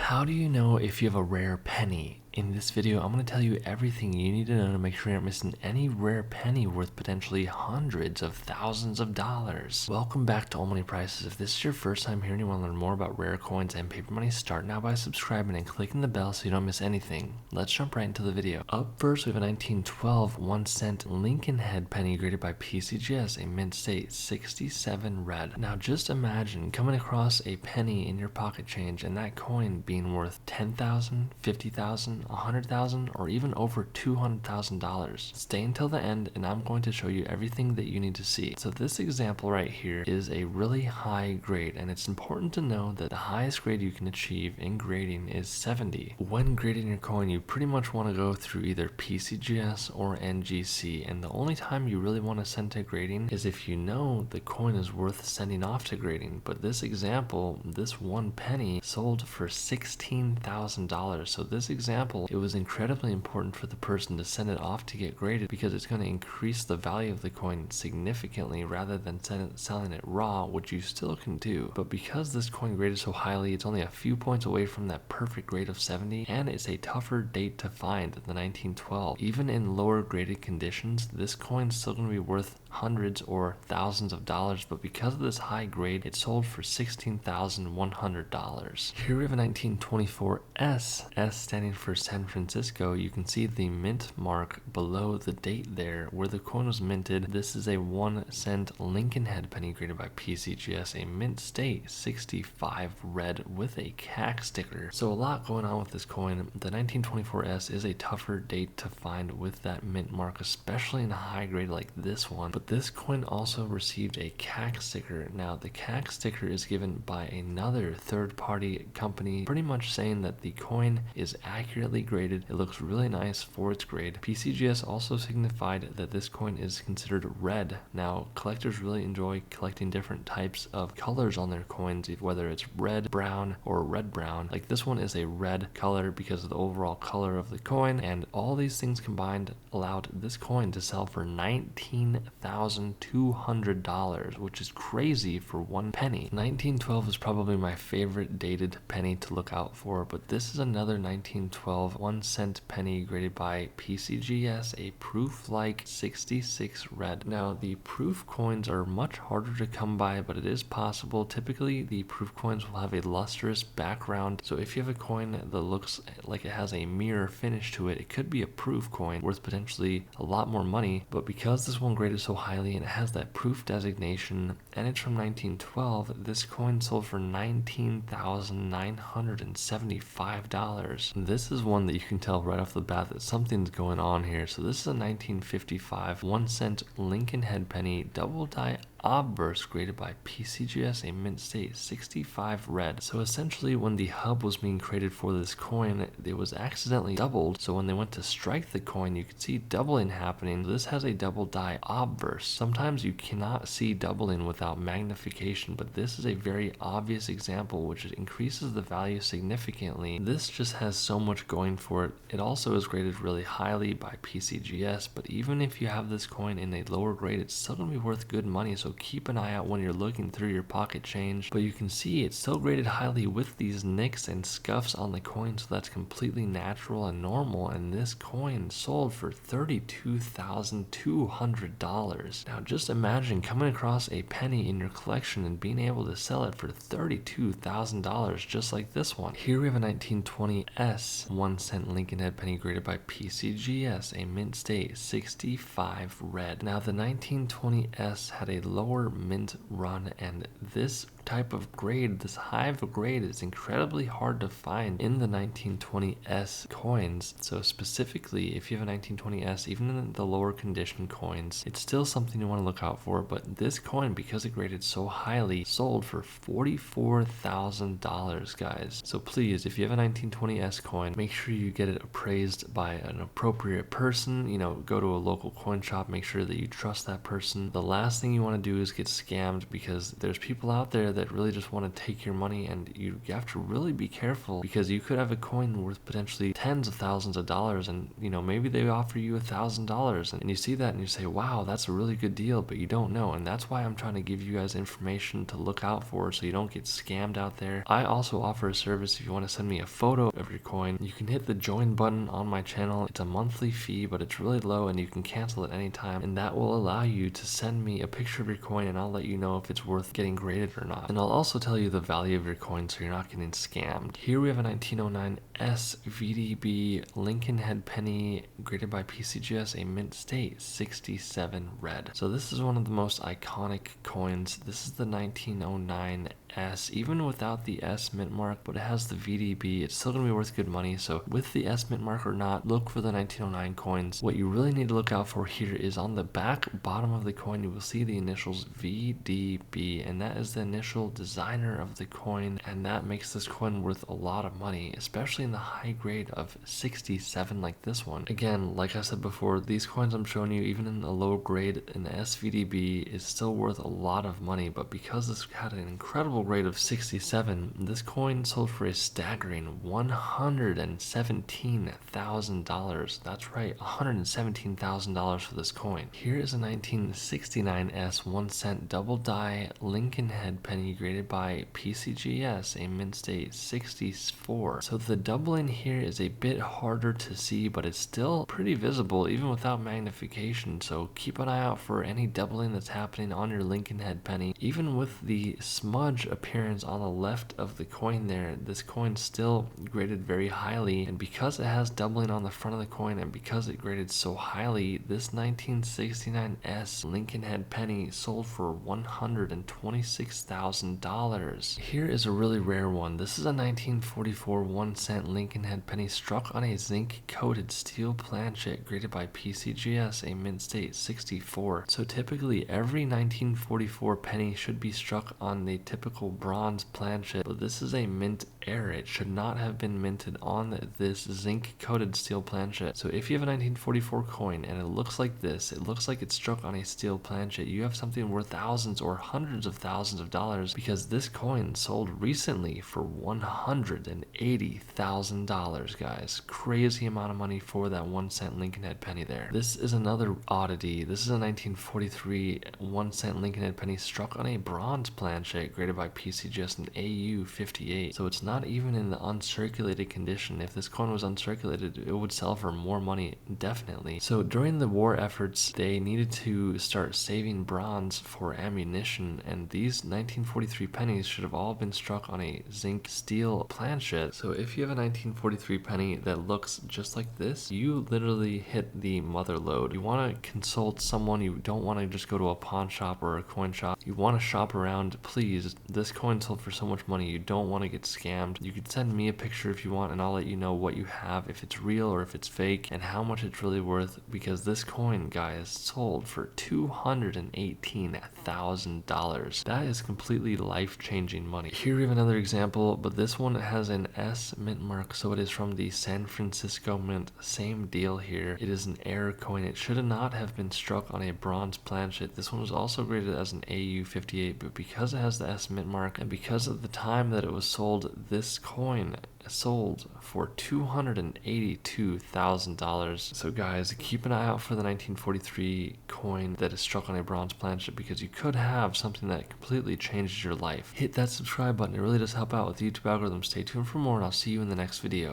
How do you know if you have a rare penny? In this video, I'm going to tell you everything you need to know to make sure you're not missing any rare penny worth potentially hundreds of thousands of dollars. Welcome back to All Money Prices. If this is your first time here and you want to learn more about rare coins and paper money, start now by subscribing and clicking the bell so you don't miss anything. Let's jump right into the video. Up first, we have a 1912 1-cent Lincoln head penny graded by Pcgs, a mint state 67 red. Now just imagine coming across a penny in your pocket change and that coin being worth $10,000, $50,000, $100,000, or even over $200,000. Stay until the end and I'm going to show you everything that you need to see. So this example right here is a really high grade, and it's important to know that the highest grade you can achieve in grading is 70. When grading your coin, you pretty much want to go through either Pcgs or NGC, and the only time you really want to send to grading is if you know the coin is worth sending off to grading. But this example, this one penny sold for $16,000. So this example, it was incredibly important for the person to send it off to get graded because it's going to increase the value of the coin significantly rather than selling it raw, which you still can do. But because this coin graded so highly, it's only a few points away from that perfect grade of 70, and it's a tougher date to find than the 1912. Even in lower graded conditions, this coin's still going to be worth hundreds or thousands of dollars, but because of this high grade, it sold for $16,100. Here we have a 1924 S standing for San Francisco. You can see the mint mark below the date there where the coin was minted. This is a 1-cent Lincoln head penny graded by PCGS, a mint state 65 red with a CAC sticker. So a lot going on with this coin. The 1924 S is a tougher date to find with that mint mark, especially in a high grade like this one. But this coin also received a CAC sticker. Now the CAC sticker is given by another third-party company, pretty much saying that the coin is accurately graded. It looks really nice for its grade. PCGS also signified that this coin is considered red. Now collectors really enjoy collecting different types of colors on their coins, whether it's red, brown, or red brown. Like this one is a red color because of the overall color of the coin, and all these things combined allowed this coin to sell for $19,200, which is crazy for one penny. 1912 is probably my favorite dated penny to look out for, but this is another 1912 1-cent penny graded by PCGS, a proof-like 66 red. Now the proof coins are much harder to come by, but it is possible. Typically the proof coins will have a lustrous background, so if you have a coin that looks like it has a mirror finish to it, it could be a proof coin worth potentially a lot more money. But because this one graded so highly and it has that proof designation and it's from 1912, this coin sold for $19,975. This is one that you can tell right off the bat that something's going on here. So this is a 1955 1-cent Lincoln head penny double die obverse graded by PCGS, a mint state 65 red. So essentially when the hub was being created for this coin, it was accidentally doubled. So when they went to strike the coin, you could see doubling happening. This has a double die obverse. Sometimes you cannot see doubling without magnification, but this is a very obvious example which increases the value significantly. This just has so much going for it. It also is graded really highly by PCGS, but even if you have this coin in a lower grade, it's still going to be worth good money. So keep an eye out when you're looking through your pocket change. But you can see it's still graded highly with these nicks and scuffs on the coin, so that's completely natural and normal. And this coin sold for $32,200. Now just imagine coming across a penny in your collection and being able to sell it for $32,000 just like this one. Here we have a 1920 S 1-cent Lincoln head penny graded by PCGS, a mint state 65 red. Now the 1920 S had a lower mint run, and this type of grade, this high of a grade, is incredibly hard to find in the 1920S coins. So specifically, if you have a 1920S, even in the lower condition coins, it's still something you want to look out for. But this coin, because it graded so highly, sold for $44,000, guys. So please, if you have a 1920S coin, make sure you get it appraised by an appropriate person. You know, go to a local coin shop, make sure that you trust that person. The last thing you want to do is get scammed, because there's people out there that really just want to take your money, and you have to really be careful because you could have a coin worth potentially tens of thousands of dollars, and maybe they offer you $1,000 and you see that and you say, wow, that's a really good deal, but you don't know. And that's why I'm trying to give you guys information to look out for so you don't get scammed out there. I also offer a service. If you want to send me a photo of your coin, you can hit the join button on my channel. It's a monthly fee, but it's really low and you can cancel at any time, and that will allow you to send me a picture of your coin and I'll let you know if it's worth getting graded or not. And I'll also tell you the value of your coin so you're not getting scammed. Here we have a 1909 Svdb Lincoln Head penny graded by Pcgs, a mint state 67 red. So this is one of the most iconic coins. This is the 1909 S, even without the S mint mark, but it has the VDB. It's still going to be worth good money. So with the S mint mark or not, look for the 1909 coins. What you really need to look out for here is on the back bottom of the coin, you will see the initials VDB, and that is the initial designer of the coin, and that makes this coin worth a lot of money, especially in the high grade of 67 like this one. Again, like I said before, these coins I'm showing you, even in a low grade, an SVDB is still worth a lot of money, but because this had an incredible grade of 67, this coin sold for a staggering $117,000. That's right, $117,000 for this coin. Here is a 1969 S 1 cent double die Lincoln Head penny graded by PCGS, a mint state 64. So the doubling here is a bit harder to see, but it's still pretty visible even without magnification. So keep an eye out for any doubling that's happening on your Lincoln Head penny. Even with the smudge appearance on the left of the coin there, this coin's still graded very highly, and because it has doubling on the front of the coin and because it graded so highly, this 1969 S Lincoln Head penny sold for $126,000. Here is a really rare one. This is a 1944 1 cent Lincoln Head penny struck on a zinc coated steel planchet graded by PCGS, a mint state 64. So typically every 1944 penny should be struck on the typical bronze planchet, but this is a mint error. It should not have been minted on this zinc coated steel planchet. So if you have a 1944 coin and it looks like this, it looks like it's struck on a steel planchet, you have something worth thousands or hundreds of thousands of dollars, because this coin sold recently for $180,000, guys. Crazy amount of money for that 1 cent Lincoln Head penny there. This is another oddity. This is a 1943 1 cent Lincoln Head penny struck on a bronze planchet graded by PCGS an AU 58. So it's not even in the uncirculated condition. If this coin was uncirculated, it would sell for more money, definitely. So during the war efforts, they needed to start saving bronze for ammunition, and these 1943 pennies should have all been struck on a zinc steel planchet. So if you have a 1943 penny that looks just like this, you literally hit the mother lode. You want to consult someone. You don't want to just go to a pawn shop or a coin shop. You want to shop around. Please, this coin sold for so much money. You don't want to get scammed. You could send me a picture if you want, and I'll let you know what you have, if it's real or if it's fake, and how much it's really worth, because this coin, guys, sold for $218,000. That is completely life-changing money. Here we have another example, but this one has an S mint mark, so it is from the San Francisco Mint. Same deal here. It is an error coin. It should not have been struck on a bronze planchet. This one was also graded as an AU 58, but because it has the S mint mark and because of the time that it was sold, this coin sold for $282,000. So guys, keep an eye out for the 1943 coin that is struck on a bronze planchet, because you could have something that completely changes your life. Hit that subscribe button. It really does help out with the YouTube algorithm. Stay tuned for more, and I'll see you in the next video.